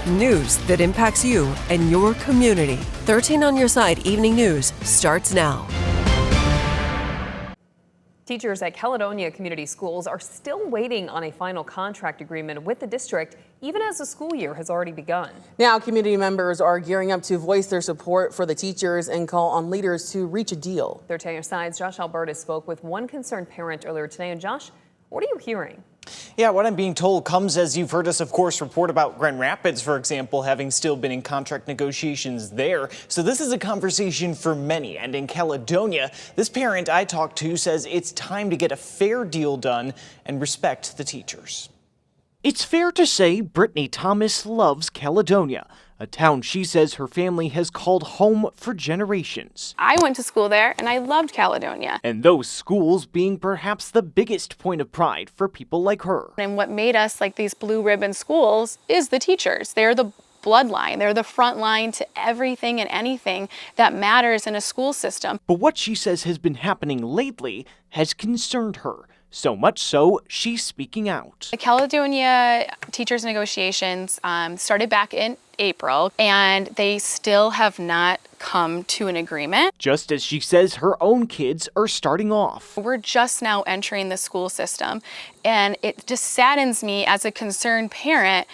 News that impacts you and your community. 13 on Your Side Evening News starts now. Teachers at Caledonia Community Schools are still waiting on a final contract agreement with the district, even as the school year has already begun. Now, community members are gearing up to voice their support for the teachers and call on leaders to reach a deal. 13 on Your Side's Josh Alberta spoke with one concerned parent earlier today. And Josh, what are you hearing? Yeah, what I'm being told comes as you've heard us, of course, report about Grand Rapids, for example, having still been in contract negotiations there. So this is a conversation for many. And in Caledonia, this parent I talked to says it's time to get a fair deal done and respect the teachers. It's fair to say Brittany Thomas loves Caledonia, a town she says her family has called home for generations. I went to school there and I loved Caledonia. And those schools being perhaps the biggest point of pride for people like her. And what made us like these blue ribbon schools is the teachers. They're the bloodline. They're the front line to everything and anything that matters in a school system. But what she says has been happening lately has concerned her. So much so, she's speaking out. The Caledonia teachers negotiations started back in April, and they still have not come to an agreement. Just as she says her own kids are starting off. We're just now entering the school system, and it just saddens me as a concerned parent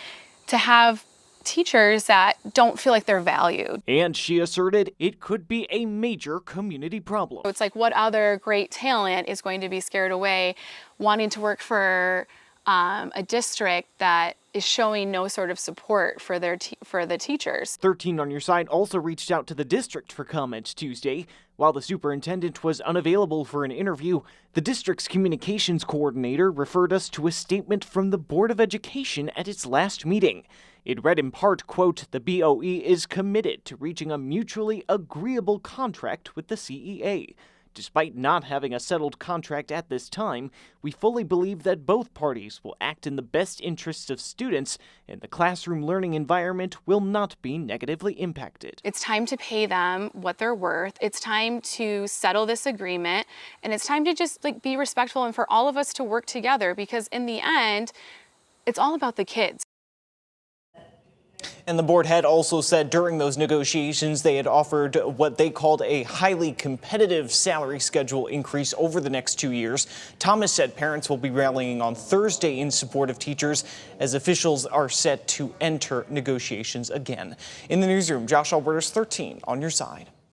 to have teachers that don't feel like they're valued. And she asserted it could be a major community problem. It's like, what other great talent is going to be scared away wanting to work for a district that is showing no sort of support for the teachers. 13 on Your Side also reached out to the district for comment Tuesday. While the superintendent was unavailable for an interview, the district's communications coordinator referred us to a statement from the Board of Education at its last meeting. It read in part, quote, "The BOE is committed to reaching a mutually agreeable contract with the CEA. Despite not having a settled contract at this time, we fully believe that both parties will act in the best interests of students and the classroom learning environment will not be negatively impacted." It's time to pay them what they're worth. It's time to settle this agreement, and it's time to just be respectful and for all of us to work together, because in the end, it's all about the kids. And the board had also said during those negotiations they had offered what they called a highly competitive salary schedule increase over the next 2 years. Thomas said parents will be rallying on Thursday in support of teachers as officials are set to enter negotiations again. In the newsroom, Josh Alberta's 13 on Your Side.